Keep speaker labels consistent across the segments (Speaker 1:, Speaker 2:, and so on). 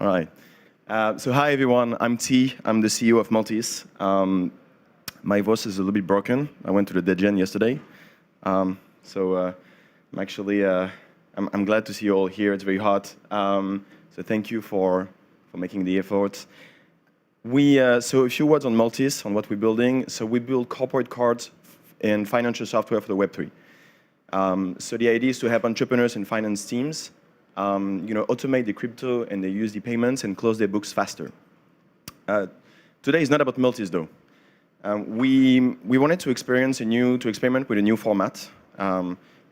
Speaker 1: All right. So hi, everyone. I'm T. I'm the CEO of Multis. My voice is a little bit broken. I went to the Degen yesterday. I'm actually, I'm glad to see you all here. It's very hot. So thank you for making the effort. So a few words on Multis, on what we're building. So we build corporate cards and financial software for the Web3. So the idea is to help entrepreneurs and finance teams automate the crypto and the USD payments and close their books faster. Today is not about Multis, though. We wanted to experiment with a new format.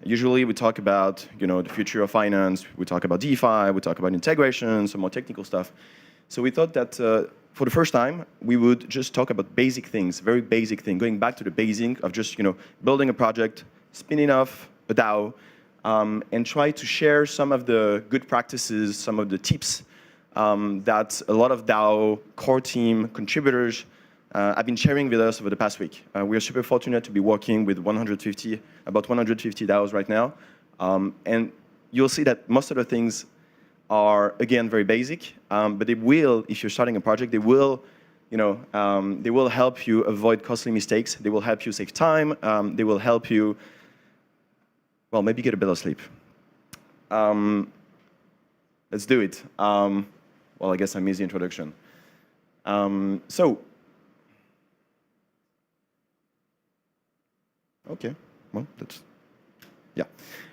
Speaker 1: Usually we talk about the future of finance, we talk about DeFi, we talk about integration, some more technical stuff. So we thought that for the first time, we would just talk about basic things, very basic things, going back to the basic of just building a project, spinning off a DAO, and try to share some of the good practices, some of the tips that a lot of DAO core team contributors have been sharing with us over the past week. We are super fortunate to be working with about 150 DAOs right now. And you'll see that most of the things are, again, very basic, but they will, if you're starting a project, they will help you avoid costly mistakes. They will help you save time. They will help you, well, maybe get a better sleep. Let's do it. Well, I guess I missed the introduction. Okay, well, yeah.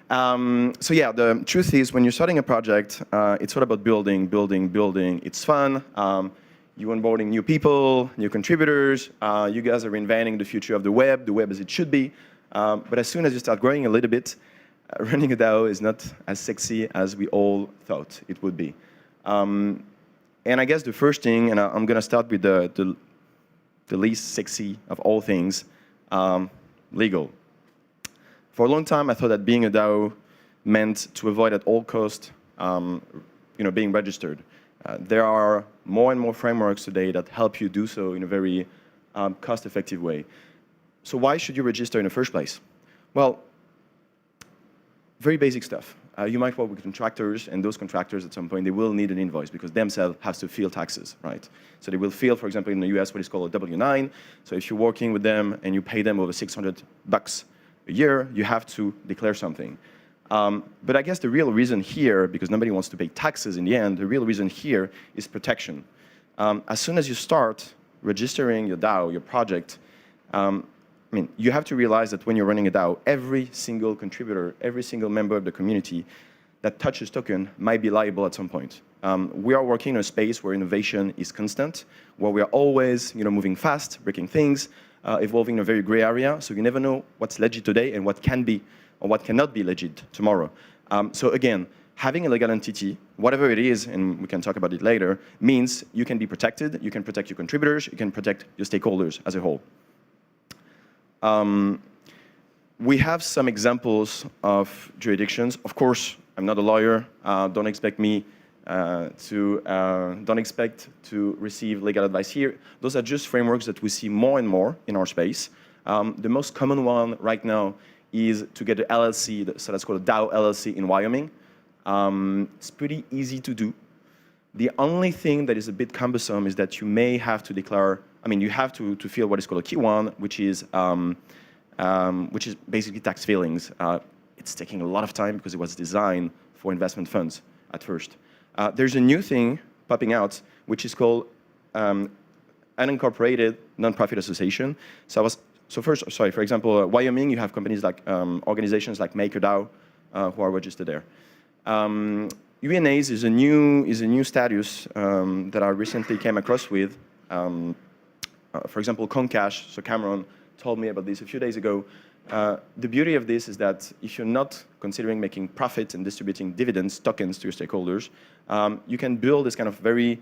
Speaker 1: The truth is, when you're starting a project, it's all about building. It's fun. You're onboarding new people, new contributors. You guys are reinventing the future of the web as it should be. But as soon as you start growing a little bit, running a DAO is not as sexy as we all thought it would be. And I guess the first thing, and I'm going to start with the least sexy of all things, legal. For a long time, I thought that being a DAO meant to avoid at all cost, being registered. There are more and more frameworks today that help you do so in a very cost-effective way. So why should you register in the first place? Well, very basic stuff. You might work with contractors, and those contractors at some point, they will need an invoice because themselves have to file taxes, right? So they will file, for example, in the US, what is called a W-9. So if you're working with them and you pay them over $600 a year, you have to declare something. But I guess the real reason here, because nobody wants to pay taxes in the end, the real reason here is protection. As soon as you start registering your DAO, your project, you have to realize that when you're running a DAO, every single contributor, every single member of the community that touches token might be liable at some point. We are working in a space where innovation is constant, where we are always moving fast, breaking things, evolving in a very gray area, so you never know what's legit today and what can be or what cannot be legit tomorrow. So again, having a legal entity, whatever it is, and we can talk about it later, means you can be protected, you can protect your contributors, you can protect your stakeholders as a whole. We have some examples of jurisdictions. Of course, I'm not a lawyer. Don't expect to receive legal advice here. Those are just frameworks that we see more and more in our space. The most common one right now is to get an LLC, so that's called a DAO LLC in Wyoming. It's pretty easy to do. The only thing that is a bit cumbersome is that you may have to declare, you have to fill what is called a K1, which is basically tax filings. It's taking a lot of time because it was designed for investment funds at first. There's a new thing popping out, which is called unincorporated nonprofit association. For example, Wyoming, you have companies like organizations like MakerDAO who are registered there. UNAs is a new status that I recently came across with. For example, Concash, so Cameron told me about this a few days ago. The beauty of this is that if you're not considering making profit and distributing dividends, tokens to your stakeholders, you can build this kind of very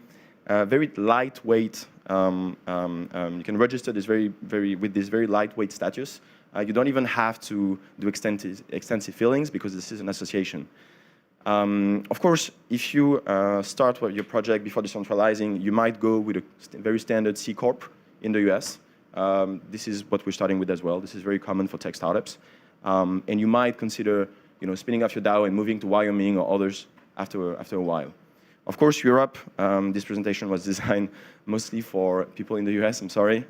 Speaker 1: lightweight, you can register this with this very lightweight status. You don't even have to do extensive fillings because this is an association. Of course, if you start your project before decentralizing, you might go with a very standard C Corp in the US. This is what we're starting with as well. This is very common for tech startups. And you might consider spinning off your DAO and moving to Wyoming or others after a while. Of course, Europe, this presentation was designed mostly for people in the US, I'm sorry.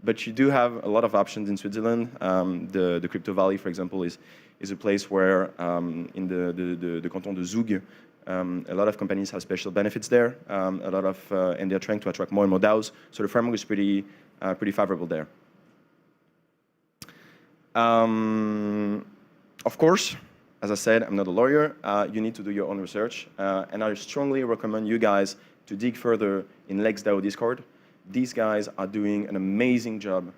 Speaker 1: But you do have a lot of options in Switzerland. The Crypto Valley, for example, is a place where in the canton de Zug, a lot of companies have special benefits there. And they're trying to attract more and more DAOs. So the framework is pretty favorable there. Of course, as I said, I'm not a lawyer. You need to do your own research. And I strongly recommend you guys to dig further in LexDAO Discord. These guys are doing an amazing job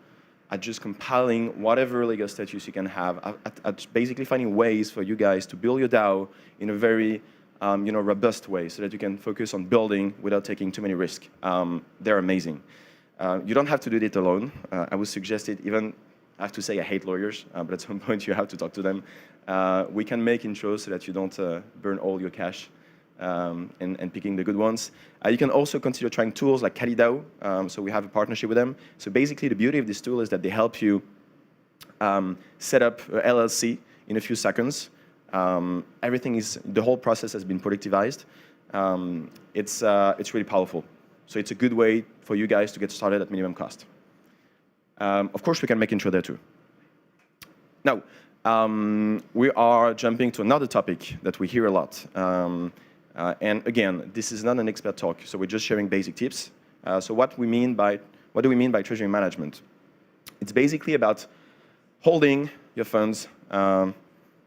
Speaker 1: at just compiling whatever legal status you can have, at basically finding ways for you guys to build your DAO in a very robust way so that you can focus on building without taking too many risks. They're amazing. You don't have to do it alone. I would suggest it even. I have to say I hate lawyers, but at some point you have to talk to them. We can make intros so that you don't burn all your cash and picking the good ones. You can also consider trying tools like CaliDAO. So we have a partnership with them. So basically the beauty of this tool is that they help you set up a LLC in a few seconds. The whole process has been productivized. It's really powerful. So it's a good way for you guys to get started at minimum cost. Of course, we can make intro there too. Now, we are jumping to another topic that we hear a lot. And again, this is not an expert talk, so we're just sharing basic tips. So what do we mean by treasury management? It's basically about holding your funds.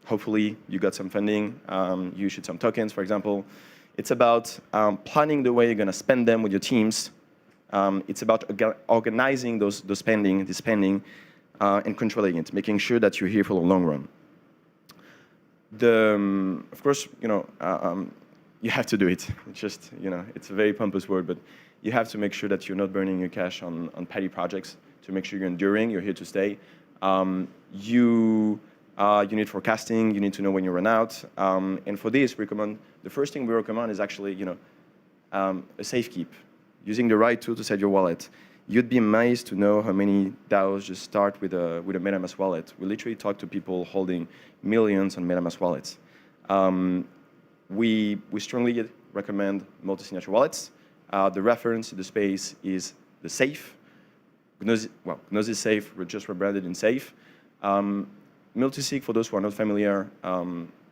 Speaker 1: Hopefully, you got some funding. You issued some tokens, for example. It's about planning the way you're going to spend them with your teams. It's about organizing the spending, and controlling it, making sure that you're here for the long run. Of course, you have to do it. It's just, it's a very pompous word, but you have to make sure that you're not burning your cash on petty projects to make sure you're enduring, you're here to stay. You need forecasting, you need to know when you run out. And for this, the first thing we recommend is actually, a safe keep. Using the right tool to set your wallet. You'd be amazed to know how many DAOs just start with a MetaMask wallet. We literally talk to people holding millions on MetaMask wallets. We strongly recommend multi-signature wallets. The reference to the space is the Safe. Gnosis Safe, we're just rebranded in Safe. Multisig, for those who are not familiar,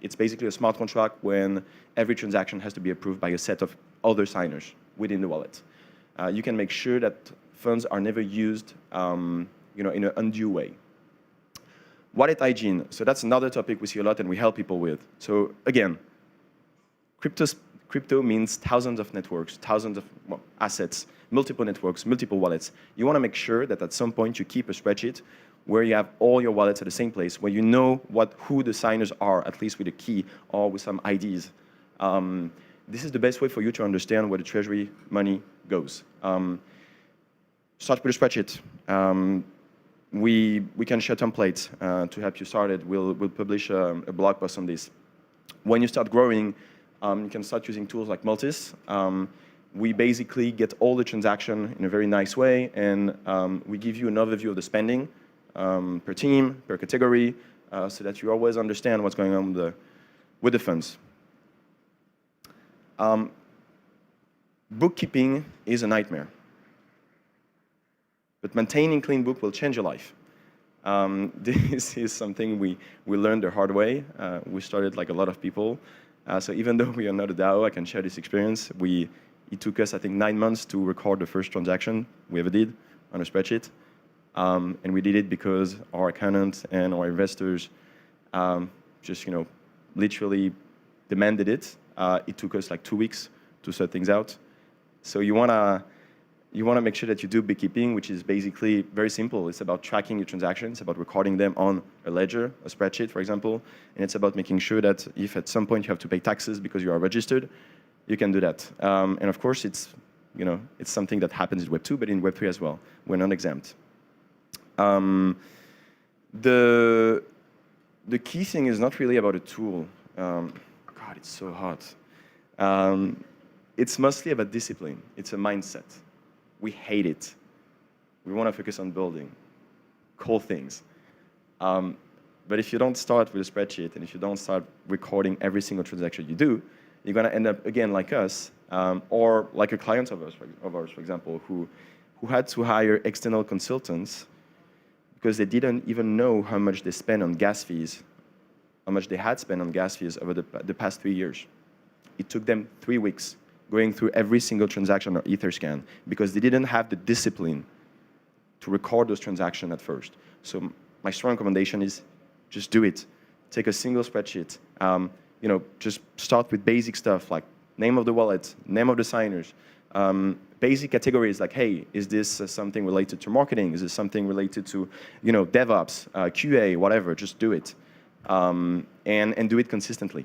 Speaker 1: it's basically a smart contract when every transaction has to be approved by a set of other signers within the wallet. You can make sure that funds are never used in an undue way. Wallet hygiene. So that's another topic we see a lot and we help people with. So again, crypto means thousands of networks, thousands of assets, multiple networks, multiple wallets. You want to make sure that at some point you keep a spreadsheet where you have all your wallets at the same place, where you know who the signers are, at least with a key or with some IDs. This is the best way for you to understand where the treasury money goes. Start with a spreadsheet. We can share templates to help you start it. We'll publish a blog post on this. When you start growing, you can start using tools like Multis. We basically get all the transaction in a very nice way, and we give you an overview of the spending per team, per category, so that you always understand what's going on with the funds. Bookkeeping is a nightmare, but maintaining clean book will change your life. This is something we learned the hard way. We started like a lot of people. So even though we are not a DAO, I can share this experience. It took us, I think, 9 months to record the first transaction we ever did on a spreadsheet. And we did it because our accountant and our investors just, literally demanded it. It took us like 2 weeks to sort things out. So you wanna make sure that you do bookkeeping, which is basically very simple. It's about tracking your transactions, about recording them on a ledger, a spreadsheet, for example. And it's about making sure that if at some point you have to pay taxes because you are registered, you can do that. And of course, it's something that happens in Web 2, but in Web 3 as well. We're not exempt. The key thing is not really about a tool. God, it's so hot. It's mostly about discipline. It's a mindset. We hate it. We want to focus on building cool things. But if you don't start with a spreadsheet and if you don't start recording every single transaction you do, you're going to end up, again, like us, or like a client of ours, for example, who had to hire external consultants because they didn't even know how much they spent on gas fees, how much they had spent on gas fees over the past 3 years. It took them 3 weeks going through every single transaction on Etherscan because they didn't have the discipline to record those transactions at first. So my strong recommendation is just do it. Take a single spreadsheet. Just start with basic stuff like name of the wallet, name of the signers, basic categories like, hey, is this something related to marketing? Is this something related to, DevOps, QA, whatever? Just do it, and do it consistently.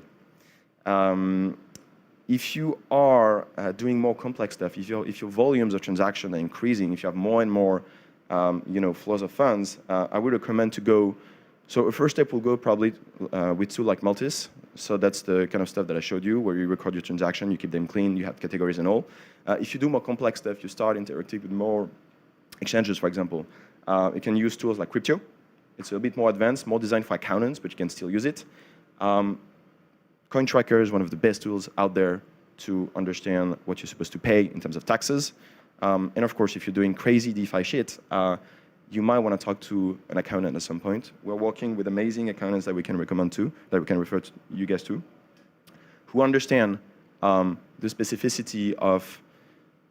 Speaker 1: If you are doing more complex stuff, if your volumes of transaction are increasing, if you have more and more, flows of funds, I would recommend to go. So a first step will go probably with tool like Multis. So that's the kind of stuff that I showed you, where you record your transaction, you keep them clean, you have categories and all. If you do more complex stuff, you start interacting with more exchanges, for example. You can use tools like Crypto. It's a bit more advanced, more designed for accountants, but you can still use it. Coin Tracker is one of the best tools out there to understand what you're supposed to pay in terms of taxes. And of course, if you're doing crazy DeFi shit, you might want to talk to an accountant at some point. We're working with amazing accountants that we can recommend to, that we can refer to you guys to, who understand the specificity of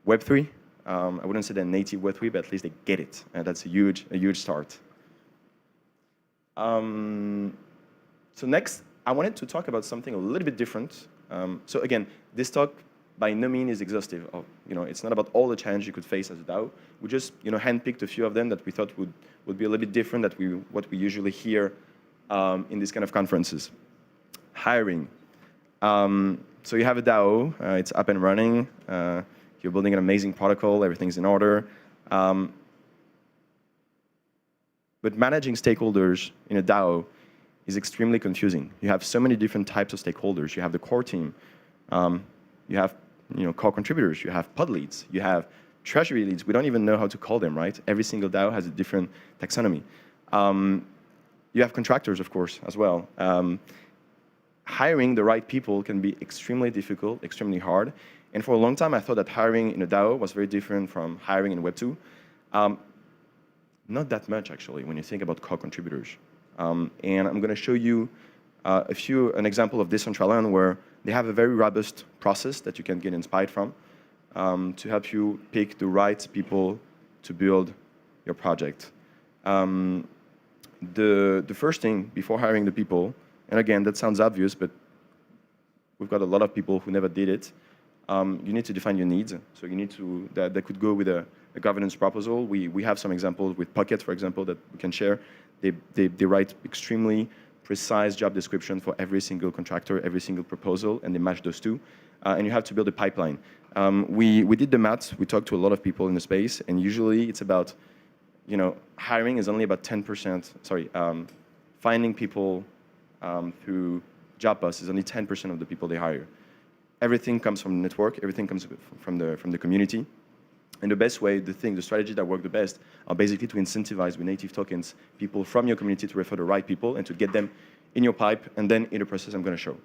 Speaker 1: Web3. I wouldn't say they're native Web3, but at least they get it. And that's a huge start. So next, I wanted to talk about something a little bit different. So again, this talk by no means is exhaustive. It's not about all the challenges you could face as a DAO. We just, handpicked a few of them that we thought would be a little bit different than what we usually hear in these kind of conferences. Hiring. So you have a DAO. It's up and running. You're building an amazing protocol. Everything's in order. But managing stakeholders in a DAO is extremely confusing. You have so many different types of stakeholders. You have the core team. You have core contributors. You have pod leads. You have treasury leads. We don't even know how to call them, right? Every single DAO has a different taxonomy. You have contractors, of course, as well. Hiring the right people can be extremely difficult, extremely hard. And for a long time, I thought that hiring in a DAO was very different from hiring in Web2. Not that much, actually, when you think about core contributors. And I'm going to show you an example of Decentraland where they have a very robust process that you can get inspired from to help you pick the right people to build your project. The first thing before hiring the people, and again, that sounds obvious, but we've got a lot of people who never did it. You need to define your needs. So you need to, that could go with a governance proposal. We have some examples with Pocket, for example, that we can share. They write extremely precise job description for every single contractor, every single proposal, and they match those two. And you have to build a pipeline. We did the math. We talked to a lot of people in the space, and usually it's about, hiring is only about 10%. Sorry, finding people through job posts is only 10% of the people they hire. Everything comes from the network. Everything comes from the community. And the best way, the strategy that work the best are basically to incentivize with native tokens people from your community to refer the right people and to get them in your pipe, and then in the process I'm going to show.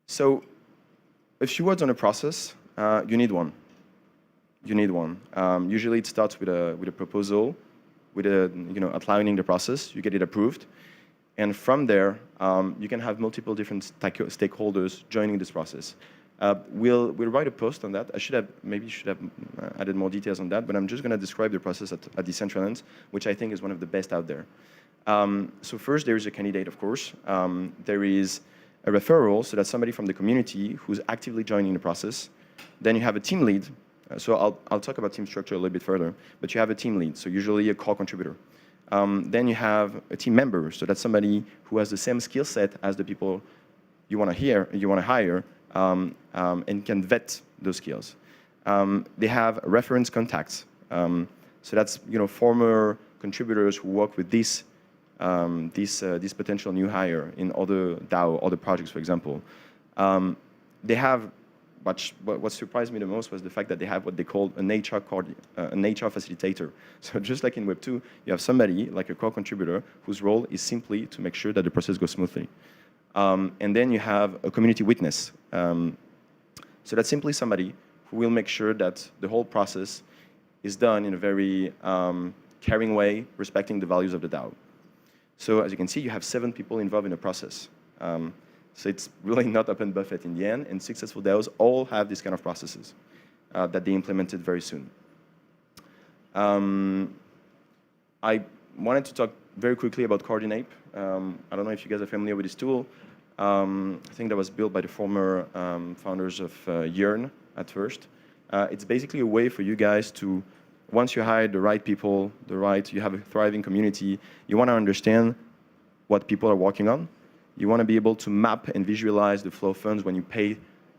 Speaker 1: So a few words on the process. You need one. Usually it starts with a proposal, with outlining the process. You get it approved. And from there, you can have multiple different stakeholders joining this process. We'll write a post on that. Maybe should have added more details on that, but I'm just going to describe the process at Decentraland, which I think is one of the best out there. So first, there is a candidate, of course. There is a referral, so that's somebody from the community who's actively joining the process. Then you have a team lead. So I'll talk about team structure a little bit further, but you have a team lead, so usually a core contributor. Then you have a team member, so that's somebody who has the same skill set as the people you want to hire, and can vet those skills. They have reference contacts, so that's former contributors who work with this potential new hire in other DAO, other projects, for example. They have what surprised me the most was the fact that they have what they call an HR facilitator. So just like in Web2, you have somebody, like a core contributor, whose role is simply to make sure that the process goes smoothly. And then you have a community witness. So that's simply somebody who will make sure that the whole process is done in a very caring way, respecting the values of the DAO. So as you can see, you have 7 people involved in the process. So it's really not open buffet in the end, and successful DAOs all have these kind of processes that they implemented very soon. I wanted to talk very quickly about Coordinape. I don't know if you guys are familiar with this tool. I think that was built by the former founders of Yearn at first. It's basically a way for you guys to, once you hire the right people, you have a thriving community, you want to understand what people are working on. You want to be able to map and visualize the flow of funds when you pay,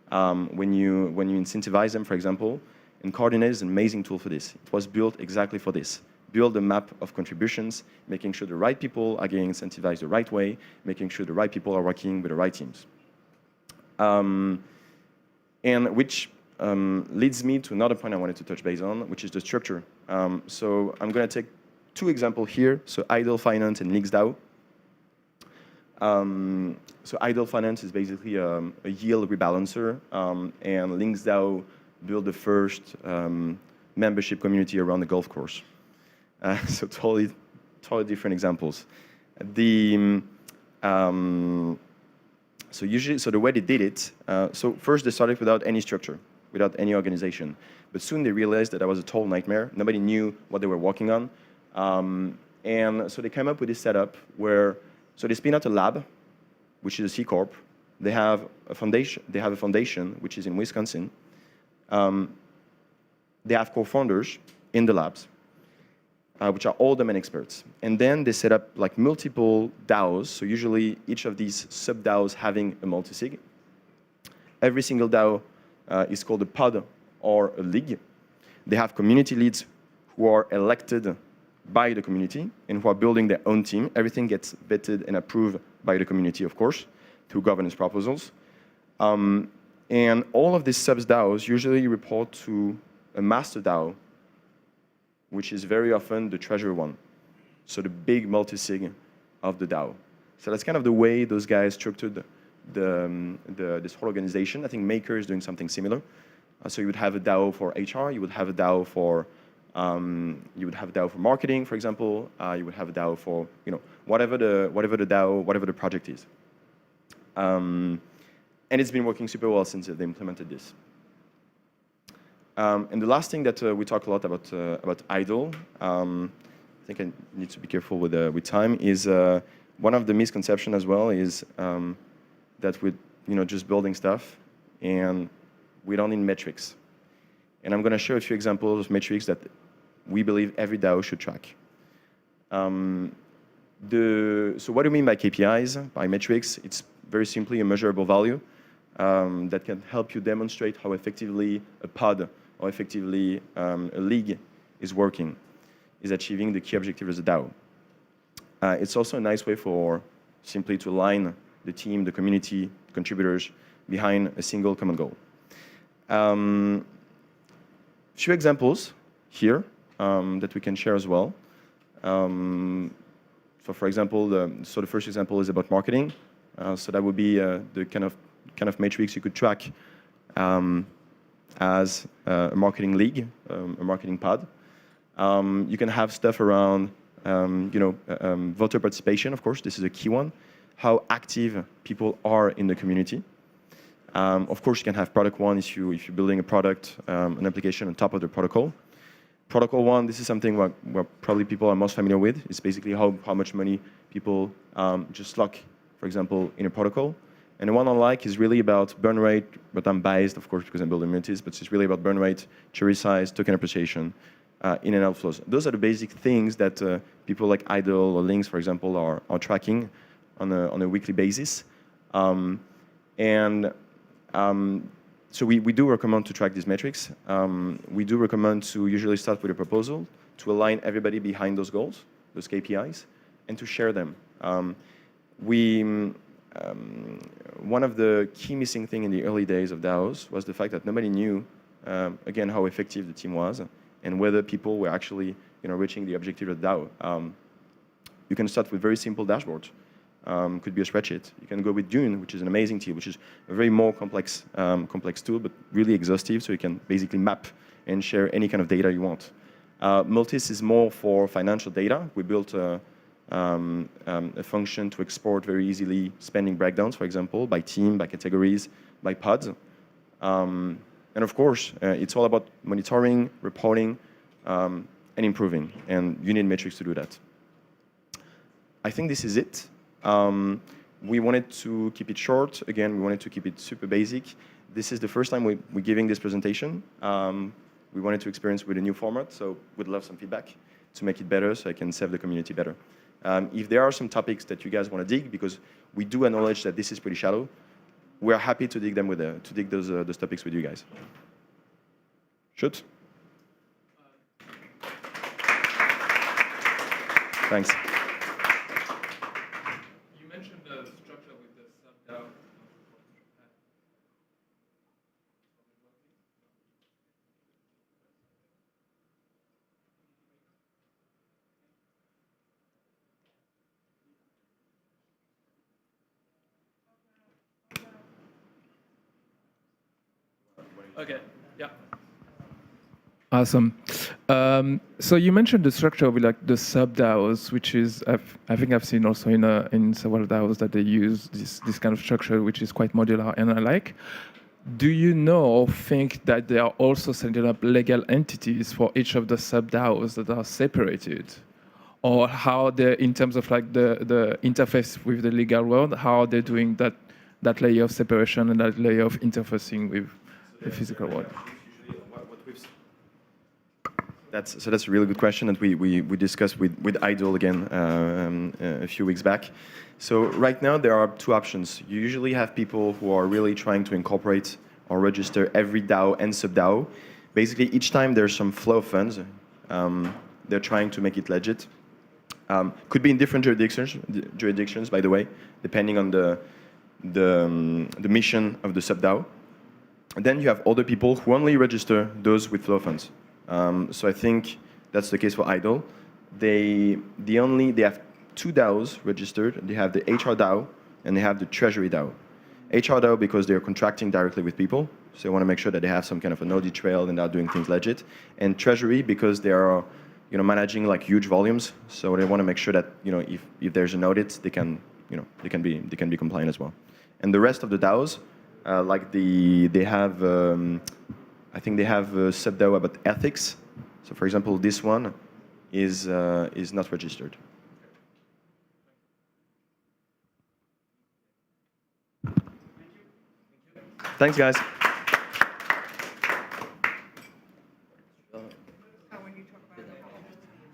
Speaker 1: when you incentivize them, for example. And Coordinate is an amazing tool for this. It was built exactly for this. Build a map of contributions, making sure the right people are getting incentivized the right way, making sure the right people are working with the right teams. And which leads me to another point I wanted to touch base on, which is the structure. So I'm going to take 2 examples here, so Idle Finance and Links DAO. So Idle Finance is basically a yield rebalancer, and Links DAO built the first membership community around the golf course. So totally different examples. So the way they did it, so first they started without any structure, without any organization. But soon they realized that was a total nightmare. Nobody knew what they were working on. And so they came up with this setup where, so they spin out a lab, which is a C Corp. They have a foundation, which is in Wisconsin. They have co-founders in the labs, which are all domain experts. And then they set up like multiple DAOs, so usually each of these sub-DAOs having a multisig. Every single DAO is called a pod or a league. They have community leads who are elected by the community and who are building their own team. Everything gets vetted and approved by the community, of course, through governance proposals. And all of these sub-DAOs usually report to a master DAO, which is very often the Treasury one, so the big multisig of the DAO. So that's kind of the way those guys structured this whole organization. I think Maker is doing something similar. So you would have a DAO for HR, you would have a DAO for marketing, for example. You would have a DAO for whatever the project is. And it's been working super well since they implemented this. And the last thing that we talk a lot about Idle, I think I need to be careful with time, is one of the misconceptions as well is that we're just building stuff and we don't need metrics. And I'm going to share a few examples of metrics that we believe every DAO should track. So what do we mean by KPIs, by metrics? It's very simply a measurable value that can help you demonstrate how effectively a pod or effectively a league is working, is achieving the key objective as a DAO. It's also a nice way for simply to align the team, the community, contributors behind a single common goal. Few examples here that we can share as well. So for example, the first example is about marketing. So that would be the kind of metrics you could track as a marketing league, a marketing pod. You can have stuff around, voter participation. Of course, this is a key one. How active people are in the community. Of course, you can have product one if you're building a product, an application on top of the protocol. Protocol one, this is something where probably people are most familiar with. It's basically how much money people just lock, for example, in a protocol. And the one I like is really about burn rate, but I'm biased, of course, because I'm building Multis, but it's really about burn rate, cherry size, token appreciation, in and out flows. Those are the basic things that people like Idle or Links, for example, are tracking on a weekly basis. So we do recommend to track these metrics. We do recommend to usually start with a proposal to align everybody behind those goals, those KPIs, and to share them. one of the key missing things in the early days of DAOs was the fact that nobody knew, again, how effective the team was and whether people were actually reaching the objective of the DAO. You can start with very simple dashboards. Could be a spreadsheet. You can go with Dune, which is an amazing tool, which is a very more complex tool, but really exhaustive, so you can basically map and share any kind of data you want. Multis is more for financial data. We built a function to export very easily spending breakdowns, for example, by team, by categories, by pods. And of course, it's all about monitoring, reporting, and improving. And you need metrics to do that. I think this is it. We wanted to keep it short. Again, we wanted to keep it super basic. This is the first time we're giving this presentation. We wanted to experience with a new format, so we'd love some feedback to make it better so I can serve the community better. If there are some topics that you guys want to dig, because we do acknowledge that this is pretty shallow, we're happy to dig them those topics with you guys. Shoot. Thanks.
Speaker 2: You mentioned the structure with the sub-DAO. Okay, yeah. Awesome. So you mentioned the structure with like the sub-DAOs, which is, I think I've seen also in several DAOs that they use this kind of structure, which is quite modular, and I like. Do you know or think that they are also setting up legal entities for each of the sub-DAOs that are separated? Or how they, in terms of like the interface with the legal world, how are they doing that layer of separation and that layer of interfacing with the physical world?
Speaker 1: So that's a really good question that we discussed with Idle again a few weeks back. So right now there are two options. You usually have people who are really trying to incorporate or register every DAO and sub-DAO. Basically, each time there's some flow of funds, they're trying to make it legit. Could be in different jurisdictions, by the way, depending on the mission of the sub-DAO. And then you have other people who only register those with flow funds. So I think that's the case for Idle. They have two DAOs registered. They have the HR DAO and they have the Treasury DAO. HR DAO because they're contracting directly with people, so they want to make sure that they have some kind of an audit trail and are doing things legit. And Treasury because they are, managing like huge volumes, so they want to make sure that if there's an audit, they can be compliant as well. And the rest of the DAOs, they have. I think they have a sub-DAO about ethics. So, for example, this one is not registered. Thanks, guys.